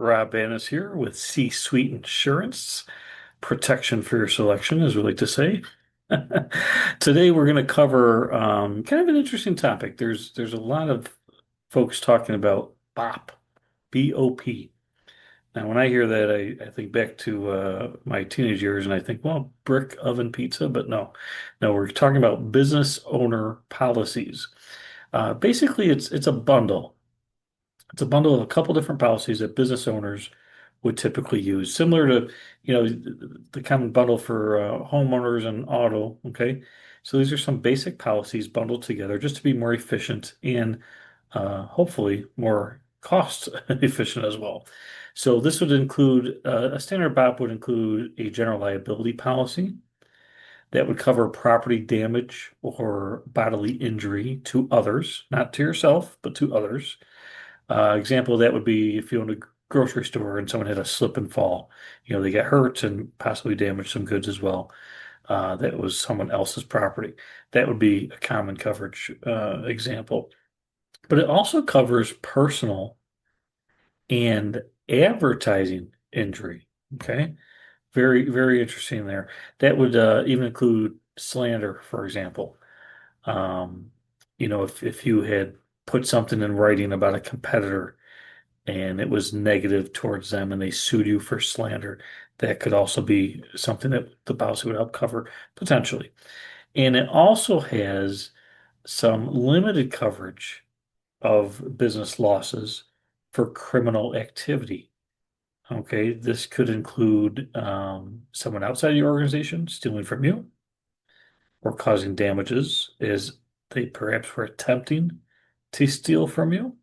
Rob Annis here with C-Suite Insurance, protection for your selection, as we like to say. Today we're going to cover kind of an interesting topic. There's a lot of folks talking about BOP, B-O-P. Now, when I hear that, I think back to my teenage years, and I think, well, brick oven pizza, but no, we're talking about business owner policies. Basically, it's a bundle. It's a bundle of a couple different policies that business owners would typically use, similar to, the common bundle for homeowners and auto. Okay. So these are some basic policies bundled together just to be more efficient and hopefully more cost efficient as well. So this would include a standard BOP would include a general liability policy that would cover property damage or bodily injury to others, not to yourself, but to others. Example of that would be if you own a grocery store and someone had a slip and fall. They get hurt and possibly damage some goods as well. That was someone else's property. That would be a common coverage example. But it also covers personal and advertising injury. Okay. Very, very interesting there. That would even include slander, for example. Um, if you had put something in writing about a competitor and it was negative towards them and they sued you for slander, that could also be something that the policy would help cover potentially. And it also has some limited coverage of business losses for criminal activity. Okay, this could include someone outside your organization stealing from you or causing damages as they perhaps were attempting to steal from you.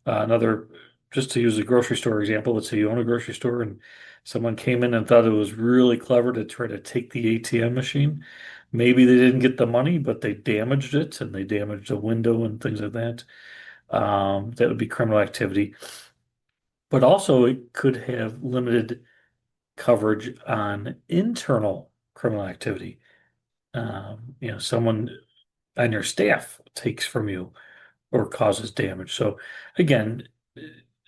Another, just to use a grocery store example, let's say you own a grocery store and someone came in and thought it was really clever to try to take the ATM machine. Maybe they didn't get the money, but they damaged it and they damaged a window and things like that. That would be criminal activity. But also, it could have limited coverage on internal criminal activity. Someone on your staff takes from you or causes damage. So again,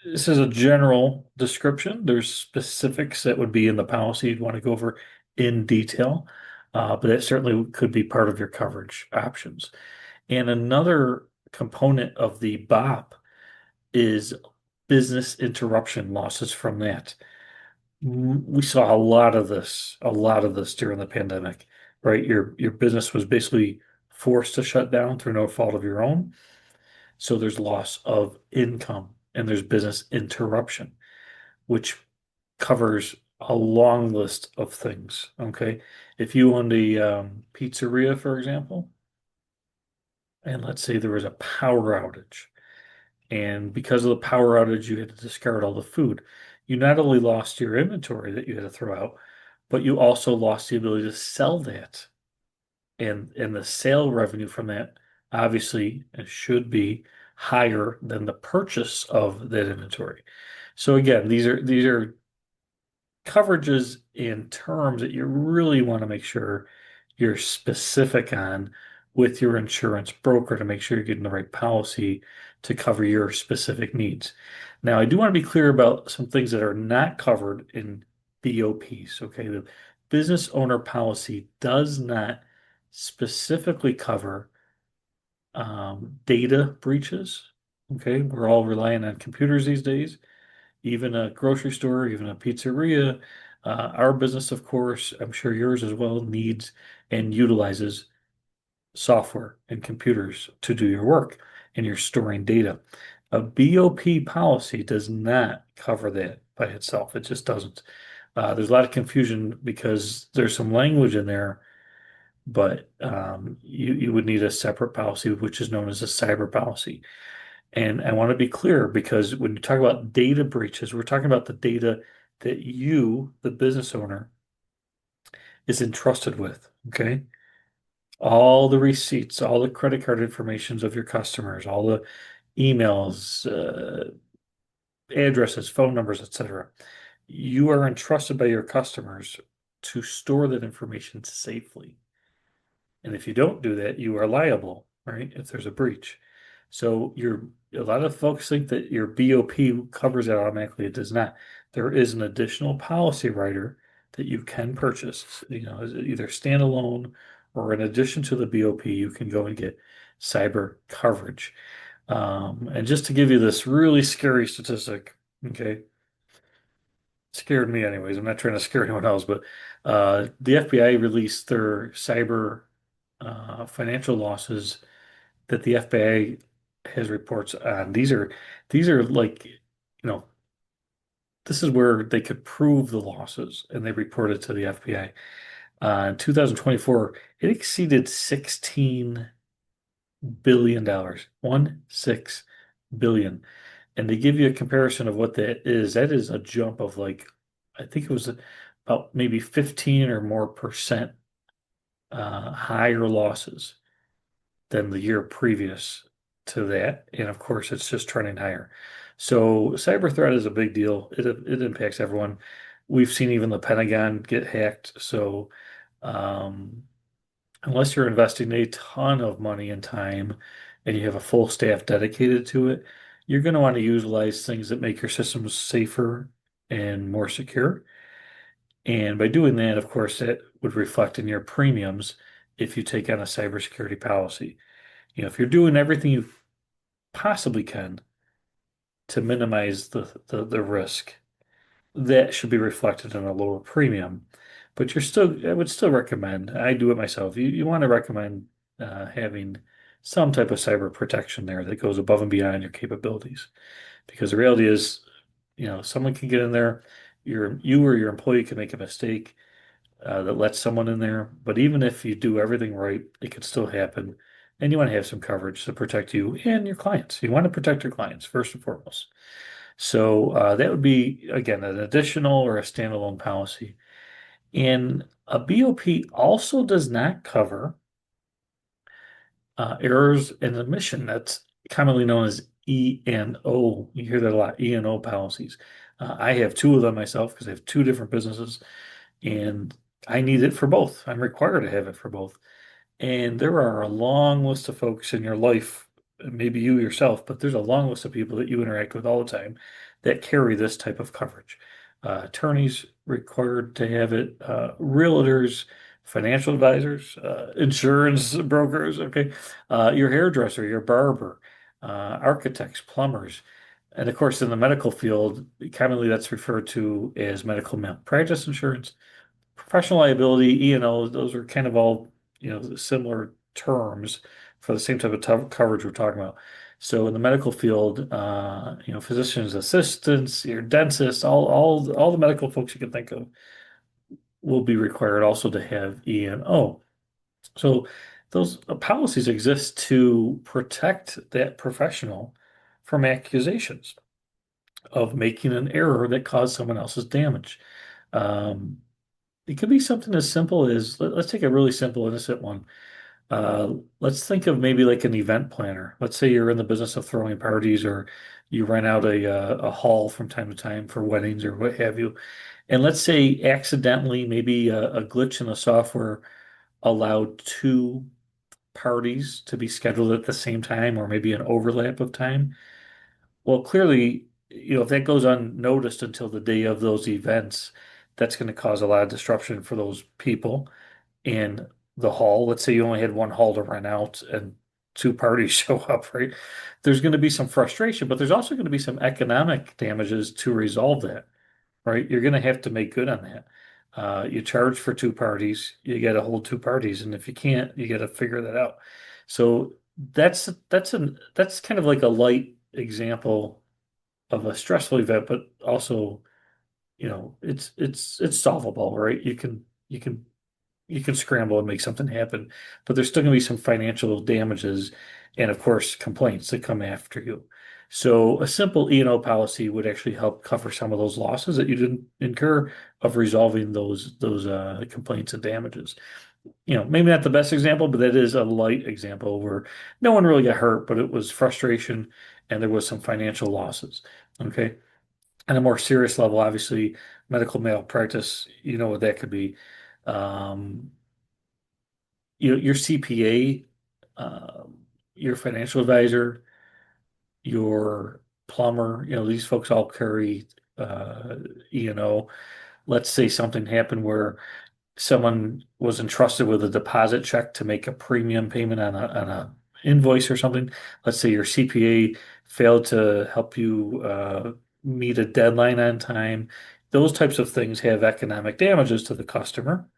this is a general description. There's specifics that would be in the policy you'd want to go over in detail, but that certainly could be part of your coverage options. And another component of the BOP is business interruption losses from that. We saw a lot of this during the pandemic, right? Your business was basically forced to shut down through no fault of your own. So there's loss of income and there's business interruption, which covers a long list of things. Okay. If you owned a pizzeria, for example, and let's say there was a power outage, and because of the power outage, you had to discard all the food, you not only lost your inventory that you had to throw out, but you also lost the ability to sell that. And the sale revenue from that obviously should be higher than the purchase of that inventory. So again, these are coverages and terms that you really want to make sure you're specific on with your insurance broker to make sure you're getting the right policy to cover your specific needs. Now, I do want to be clear about some things that are not covered in BOPs. Okay, the business owner policy does not specifically cover data breaches. Okay, we're all relying on computers these days, even a grocery store, even a pizzeria. Our business, of course, I'm sure yours as well, needs and utilizes software and computers to do your work, and you're storing data. A BOP policy does not cover that by itself. It just doesn't. There's a lot of confusion because there's some language in there, but you would need a separate policy, which is known as a cyber policy. And I want to be clear because when you talk about data breaches, we're talking about the data that you, the business owner, is entrusted with. Okay. All the receipts, all the credit card informations of your customers, all the emails, addresses, phone numbers, etc. You are entrusted by your customers to store that information safely. And if you don't do that, you are liable, right? If there's a breach. So a lot of folks think that your BOP covers it automatically. It does not. There is an additional policy rider that you can purchase, either standalone or in addition to the BOP, you can go and get cyber coverage. And just to give you this really scary statistic, okay, scared me anyways. I'm not trying to scare anyone else, but the FBI released their cyber financial losses that the FBI has reports on. These are like, know, this is where they could prove the losses and they reported to the FBI. In 2024, it exceeded $16 billion, dollars. 16 billion. And to give you a comparison of what that is a jump of like, I think it was about maybe 15 or more percent higher losses than the year previous to that. And of course, it's just trending higher. So cyber threat is a big deal. It impacts everyone. We've seen even the Pentagon get hacked. So um, unless you're investing a ton of money and time and you have a full staff dedicated to it, you're going to want to utilize things that make your systems safer and more secure. And by doing that, of course, that would reflect in your premiums if you take on a cybersecurity policy. If you're doing everything you possibly can to minimize the risk, that should be reflected in a lower premium. But I would still recommend, I do it myself. You want to recommend having some type of cyber protection there that goes above and beyond your capabilities. Because the reality is, someone can get in there, you or your employee can make a mistake that lets someone in there. But even if you do everything right, it could still happen. And you want to have some coverage to protect you and your clients. You want to protect your clients first and foremost. So that would be, again, an additional or a standalone policy. And a BOP also does not cover errors in admission. That's commonly known as E&O. You hear that a lot, E&O policies. I have two of them myself because I have two different businesses and I need it for both. I'm required to have it for both. And there are a long list of folks in your life, maybe you yourself, but there's a long list of people that you interact with all the time that carry this type of coverage. Attorneys required to have it, realtors, financial advisors, insurance brokers, okay, your hairdresser, your barber, architects, plumbers. And of course, in the medical field, commonly that's referred to as medical malpractice insurance. Professional liability, E&O, those are kind of all, similar terms for the same type of coverage we're talking about. So in the medical field, physician's assistants, your dentists, all the medical folks you can think of will be required also to have E&O. So those policies exist to protect that professional from accusations of making an error that caused someone else's damage. Um, it could be something as simple as let's take a really simple, innocent one. Let's think of maybe like an event planner. Let's say you're in the business of throwing parties or you rent out a hall from time to time for weddings or what have you. And let's say accidentally, maybe a glitch in the software allowed two parties to be scheduled at the same time or maybe an overlap of time. Well, clearly, if that goes unnoticed until the day of those events, that's going to cause a lot of disruption for those people in the hall. Let's say you only had one hall to rent out and two parties show up, right? There's going to be some frustration, but there's also going to be some economic damages to resolve that, right? You're going to have to make good on that. You charge for two parties, you got to hold two parties, and if you can't, you got to figure that out. So that's kind of like a light example of a stressful event, but also, it's solvable, right? You can scramble and make something happen, but there's still going to be some financial damages and, of course, complaints that come after you. So a simple E&O policy would actually help cover some of those losses that you didn't incur of resolving those complaints and damages. Maybe not the best example, but that is a light example where no one really got hurt, but it was frustration and there was some financial losses. Okay. On a more serious level, obviously, medical malpractice, you know what that could be. Um, your CPA, your financial advisor, your plumber, these folks all carry E&O. Let's say something happened where someone was entrusted with a deposit check to make a premium payment on a invoice or something. Let's say your CPA failed to help you meet a deadline on time. Those types of things have economic damages to the customer,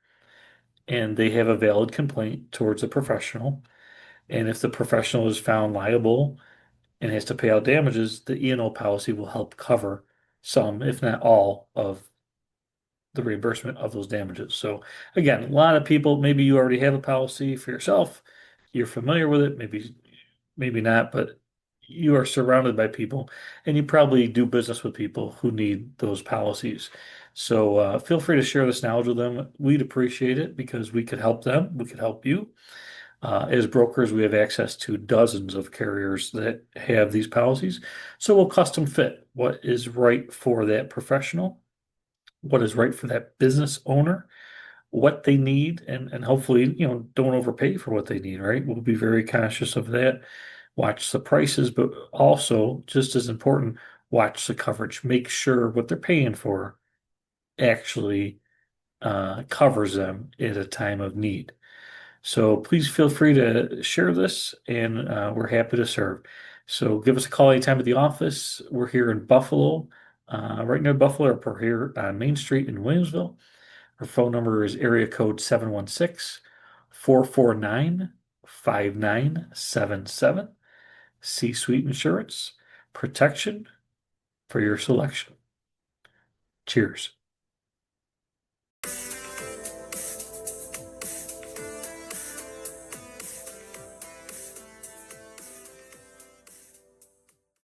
and they have a valid complaint towards the professional. And if the professional is found liable and has to pay out damages, the E&O policy will help cover some, if not all, of the reimbursement of those damages. So again, a lot of people, maybe you already have a policy for yourself, you're familiar with it, maybe not, but you are surrounded by people and you probably do business with people who need those policies. So feel free to share this knowledge with them. We'd appreciate it because we could help them, we could help you. As brokers, we have access to dozens of carriers that have these policies. So we'll custom fit what is right for that professional, what is right for that business owner, what they need, and hopefully, don't overpay for what they need, right? We'll be very conscious of that. Watch the prices, but also, just as important, watch the coverage. Make sure what they're paying for actually covers them at a time of need. So please feel free to share this, and we're happy to serve. So give us a call anytime at the office. We're here in Buffalo, right near Buffalo Airport here on Main Street in Williamsville. Our phone number is area code 716-449-5977. C-Suite Insurance, protection for your selection. Cheers.